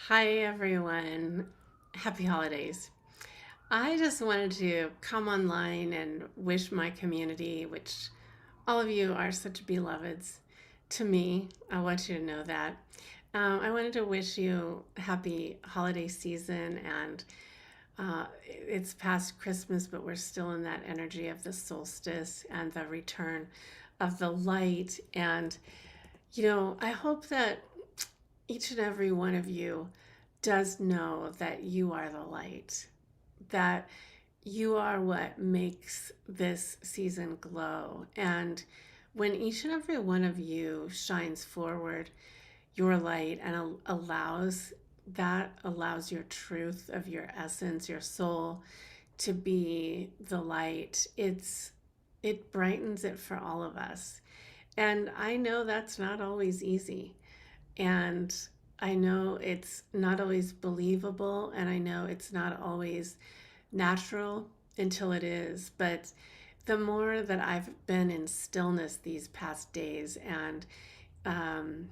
Hi, everyone. Happy holidays. I just wanted to come online and wish my community, which all of you are such beloveds to me. I want you to know that. I wanted to wish you a happy holiday season, and it's past Christmas, but we're still in that energy of the solstice and the return of the light. And, I hope that each and every one of you does know that you are the light, that you are what makes this season glow. And when each and every one of you shines forward your light and allows your truth of your essence, your soul to be the light, it brightens it for all of us. And I know that's not always easy. And I know it's not always believable, and I know it's not always natural until it is. But the more that I've been in stillness these past days and um,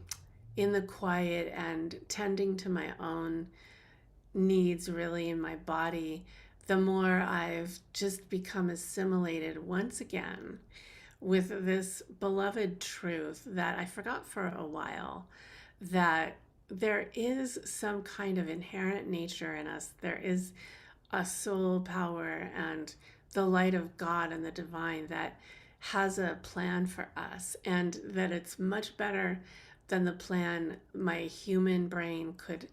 in the quiet and tending to my own needs really in my body, the more I've just become assimilated once again with this beloved truth that I forgot for a while, that there is some kind of inherent nature in us. There is a soul power and the light of God and the divine that has a plan for us, and that it's much better than the plan my human brain could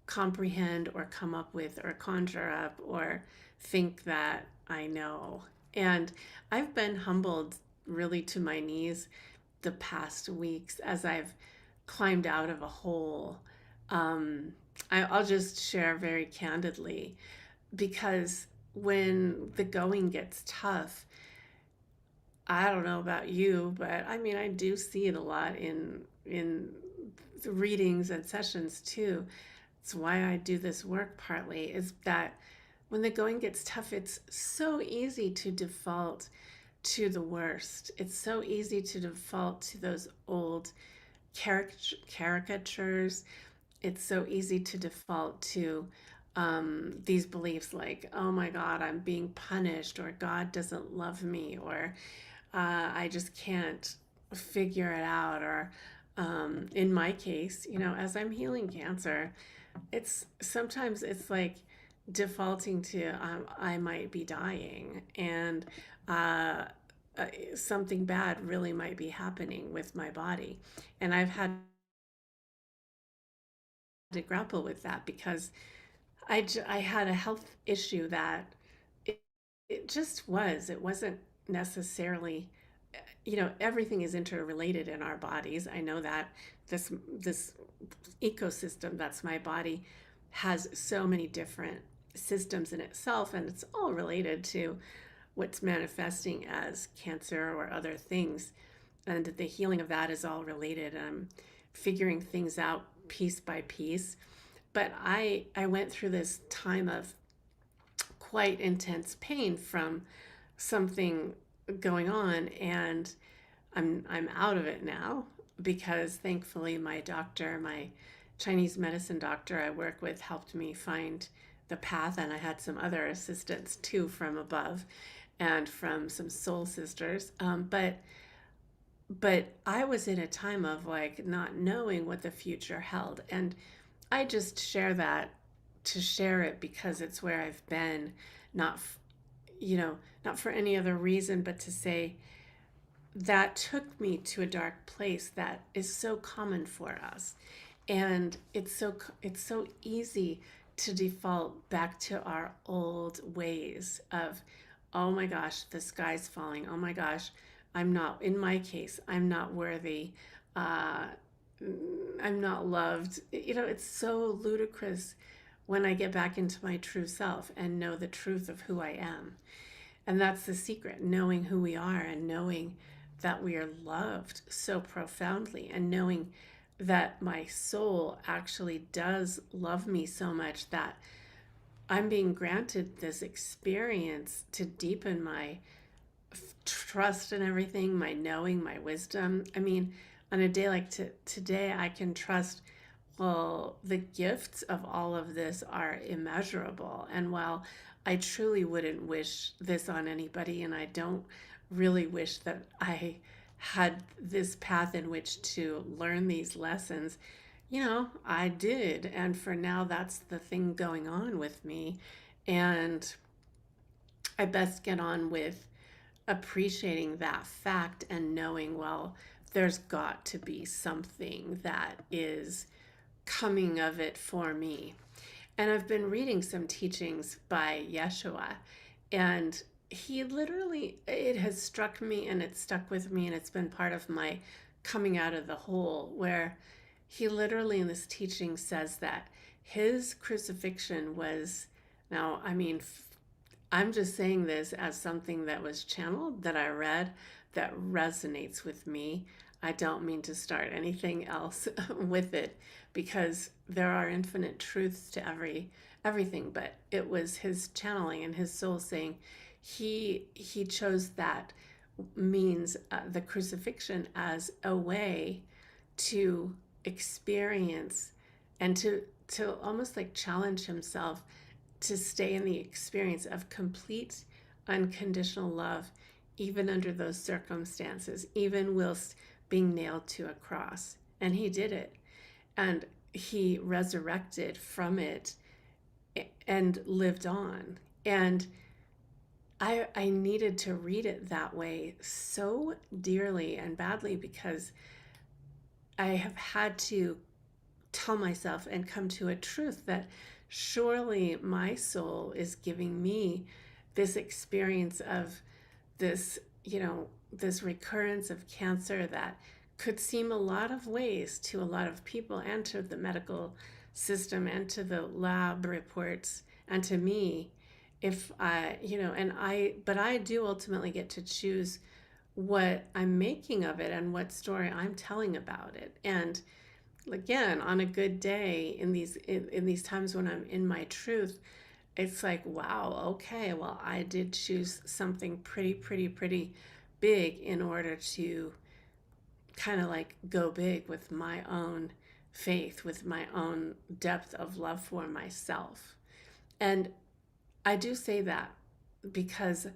comprehend or come up with or conjure up or think that I know. And I've been humbled really to my knees the past weeks as I've climbed out of a hole. Um, I'll just share very candidly, because when the going gets tough, I don't know about you, but I mean, I do see it a lot in the readings and sessions too. It's why I do this work partly, is that when the going gets tough, it's so easy to default to the worst. It's so easy to default to those old caricatures. It's so easy to default to these beliefs like, oh my God, I'm being punished, or God doesn't love me, or I just can't figure it out. Or in my case, as I'm healing cancer, it's like defaulting to I might be dying, and uh, something bad really might be happening with my body. And I've had to grapple with that because I had a health issue that it, it wasn't necessarily, everything is interrelated in our bodies. I know that this ecosystem that's my body has so many different systems in itself, and it's all related to what's manifesting as cancer or other things. And the healing of that is all related. I'm figuring things out piece by piece. But I went through this time of quite intense pain from something going on, and I'm out of it now because thankfully my doctor, my Chinese medicine doctor I work with, helped me find the path, and I had some other assistance too from above and from some soul sisters. But I was in a time of like not knowing what the future held, and I just share that to share it because it's where I've been, not not for any other reason, but to say that took me to a dark place that is so common for us. And it's so easy to default back to our old ways of, oh my gosh, the sky's falling, oh my gosh, I'm not, in my case, I'm not worthy, uh, I'm not loved. It's so ludicrous when I get back into my true self and know the truth of who I am. And that's the secret, knowing who we are and knowing that we are loved so profoundly, and knowing that my soul actually does love me so much that I'm being granted this experience to deepen my trust in everything, my knowing, my wisdom. I mean, on a day like today, I can trust well, the gifts of all of this are immeasurable. And while I truly wouldn't wish this on anybody, and I don't really wish that I had this path in which to learn these lessons, I did. And for now, that's the thing going on with me. And I best get on with appreciating that fact and knowing, well, there's got to be something that is coming of it for me. And I've been reading some teachings by Yeshua, and he literally, it has struck me and it's stuck with me, and it's been part of my coming out of the hole, where he literally in this teaching says that his crucifixion was, now, I mean, I'm just saying this as something that was channeled, that I read, that resonates with me. I don't mean to start anything else with it, because there are infinite truths to everything, but it was his channeling and his soul saying he chose that means, the crucifixion, as a way to experience and to almost like challenge himself to stay in the experience of complete unconditional love, even under those circumstances, even whilst being nailed to a cross. And he did it. And he resurrected from it and lived on. And I needed to read it that way so dearly and badly, because I have had to tell myself and come to a truth that surely my soul is giving me this experience of this, this recurrence of cancer that could seem a lot of ways to a lot of people, and to the medical system, and to the lab reports, and to me, if I, but I do ultimately get to choose what I'm making of it and what story I'm telling about it. And again, on a good day, in these times when I'm in my truth, it's like, wow, okay, well, I did choose something pretty big in order to kind of like go big with my own faith, with my own depth of love for myself. And I do say that because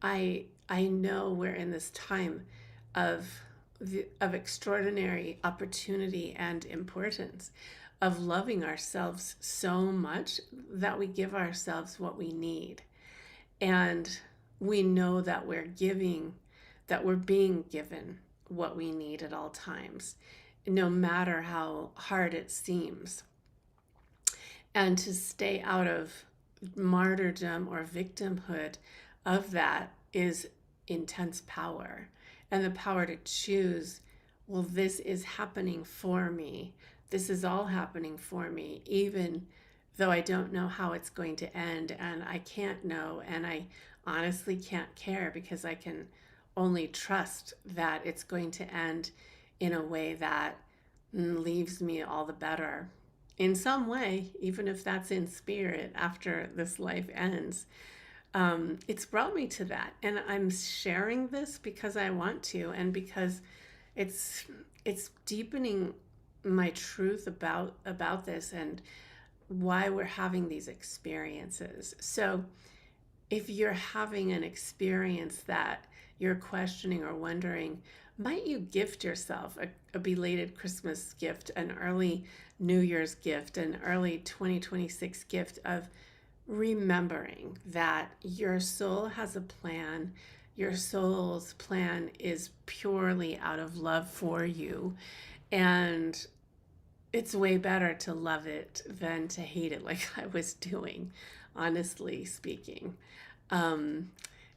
I know we're in this time of extraordinary opportunity and importance, of loving ourselves so much that we give ourselves what we need. And we know that we're being given what we need at all times, no matter how hard it seems. And to stay out of martyrdom or victimhood of that is intense power. And the power to choose, well, this is happening for me. This is all happening for me, even though I don't know how it's going to end, and I can't know, and I honestly can't care, because I can only trust that it's going to end in a way that leaves me all the better in some way, even if that's in spirit after this life ends. It's brought me to that, and I'm sharing this because I want to, and because it's deepening my truth about this and why we're having these experiences. So if you're having an experience that you're questioning or wondering, might you gift yourself a belated Christmas gift, an early New Year's gift, an early 2026 gift of remembering that your soul has a plan. Your soul's plan is purely out of love for you. And it's way better to love it than to hate it, like I was doing, honestly speaking.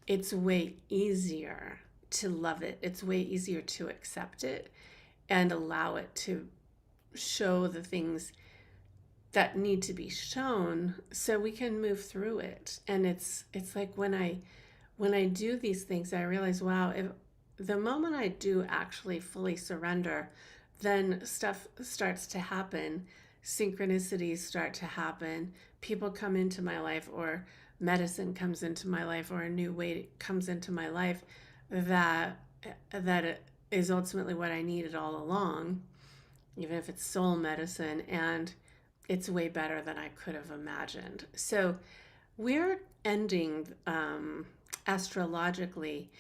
It's way easier to love it. It's way easier to accept it and allow it to show the things that need to be shown so we can move through it. And it's like when I do these things, I realize, wow, if the moment I do actually fully surrender, then stuff starts to happen. Synchronicities start to happen. People come into my life, or medicine comes into my life, or a new way comes into my life that is ultimately what I needed all along. even if it's soul medicine, and it's way better than I could have imagined. So we're ending astrologically.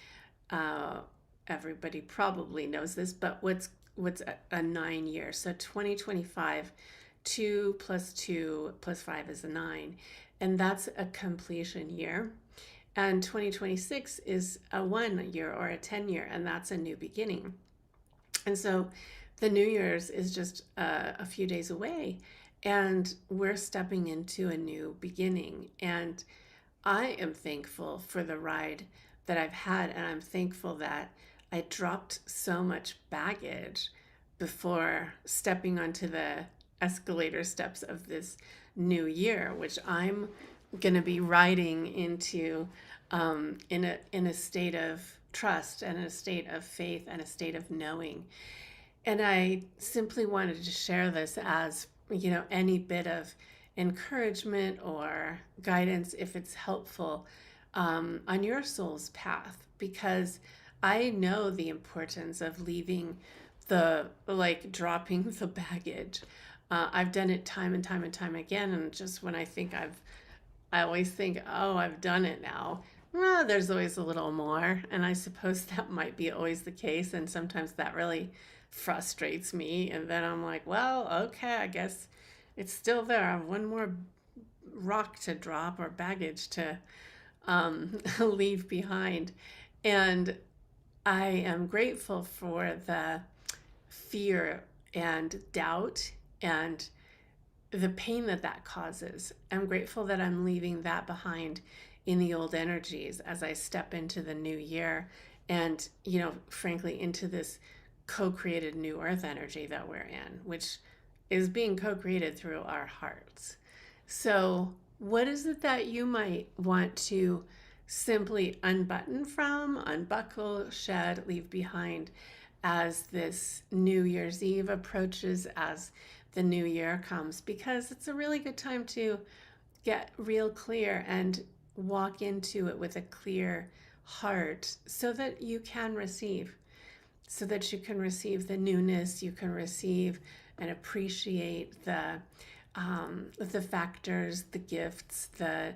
Uh, Everybody probably knows this, but what's a 9 year? So 2025, 2 plus 2 plus 5 is a 9, and that's a completion year. And 2026 is a 1 year or a 10 year, and that's a new beginning. And so the New Year's is just a few days away, and we're stepping into a new beginning. And I am thankful for the ride that I've had, and I'm thankful that I dropped so much baggage before stepping onto the escalator steps of this new year, which I'm going to be riding into in a state of trust and a state of faith and a state of knowing. And I simply wanted to share this as, any bit of encouragement or guidance, if it's helpful, on your soul's path, because I know the importance of leaving dropping the baggage. I've done it time and time and time again. And just when I always think, oh, I've done it now. Well, there's always a little more. And I suppose that might be always the case. And sometimes that really frustrates me. And then I'm like, well, okay, I guess it's still there. I have one more rock to drop or baggage to leave behind. And I am grateful for the fear and doubt and the pain that causes. I'm grateful that I'm leaving that behind in the old energies as I step into the new year and, frankly, into this co-created new earth energy that we're in, which is being co-created through our hearts. So what is it that you might want to simply unbutton from, unbuckle, shed, leave behind as this New Year's Eve approaches, as the new year comes? Because it's a really good time to get real clear and walk into it with a clear heart so that you can receive, the newness, you can receive and appreciate the factors, the gifts, the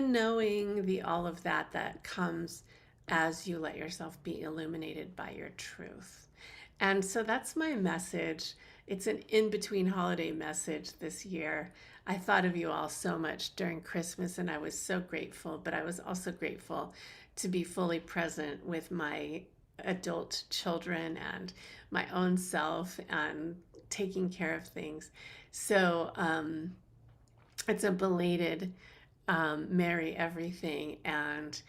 knowing, the all of that comes as you let yourself be illuminated by your truth. And so that's my message. It's an in-between holiday message this year. I thought of you all so much during Christmas, and I was so grateful, but I was also grateful to be fully present with my adult children and my own self and taking care of things. So it's a belated Merry everything, and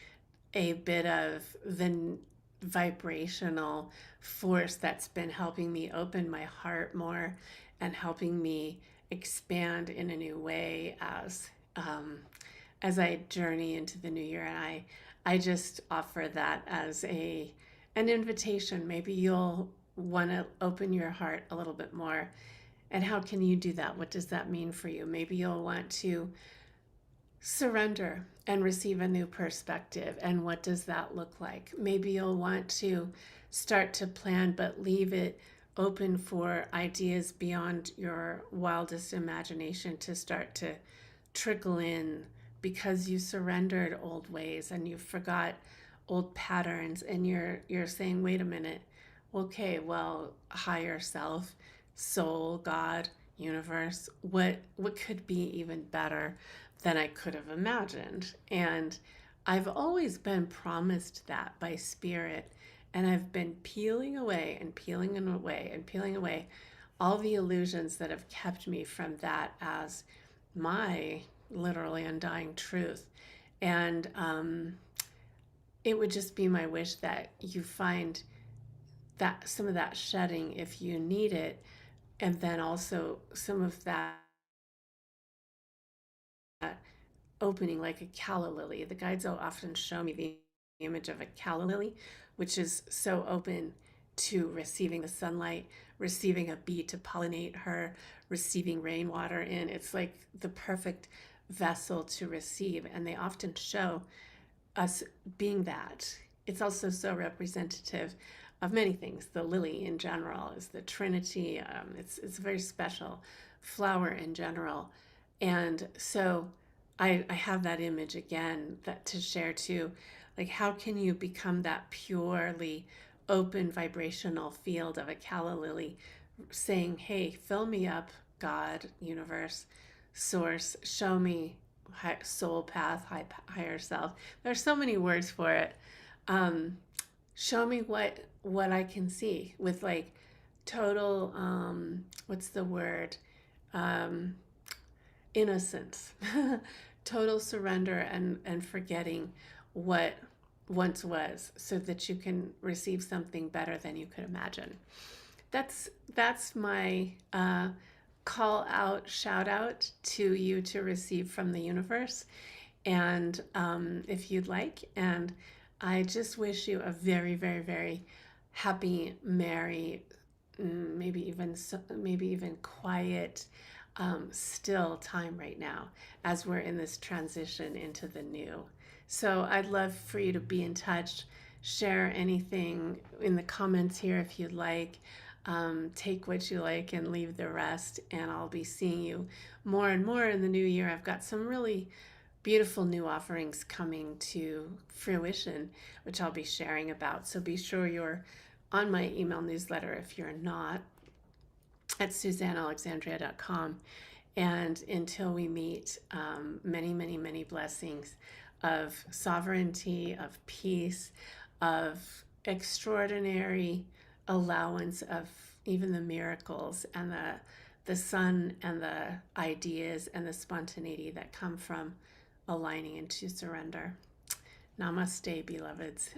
a bit of the vibrational force that's been helping me open my heart more and helping me expand in a new way as I journey into the new year. And I just offer that as an invitation. Maybe you'll want to open your heart a little bit more. And how can you do that? What does that mean for you? Maybe you'll want to surrender and receive a new perspective. And what does that look like? Maybe you'll want to start to plan, but leave it open for ideas beyond your wildest imagination to start to trickle in, because you surrendered old ways and you forgot old patterns, and you're saying, wait a minute, okay, well, higher self, soul, God, universe, what could be even better than I could have imagined? And I've always been promised that by spirit, and I've been peeling away and peeling away and peeling away all the illusions that have kept me from that as my literally undying truth. And it would just be my wish that you find that some of that shedding if you need it, and then also some of that opening, like a calla lily. The guides will often show me the image of a calla lily, which is so open to receiving the sunlight, receiving a bee to pollinate her, receiving rainwater in. It's like the perfect vessel to receive. And they often show us being that. It's also so representative of many things. The lily in general is the Trinity. It's a very special flower in general. And so I have that image again that to share too. Like, how can you become that purely open vibrational field of a calla lily saying, hey, fill me up, God, universe, source, show me soul path, higher self. There's so many words for it. Um, Show me what I can see with like total what's the word? Um, Innocence, total surrender and forgetting what once was so that you can receive something better than you could imagine. That's my call out, shout out to you to receive from the universe. And if you'd like, and I just wish you a very, very, very happy, merry, maybe even quiet, still time right now as we're in this transition into the new. So I'd love for you to be in touch, share anything in the comments here if you'd like. Take what you like and leave the rest, and I'll be seeing you more and more in the new year. I've got some really beautiful new offerings coming to fruition, which I'll be sharing about. So be sure you're on my email newsletter if you're not, at SuzanneAlexandria.com. And until we meet, many, many, many blessings of sovereignty, of peace, of extraordinary allowance of even the miracles and the sun and the ideas and the spontaneity that come from aligning into surrender. Namaste, beloveds.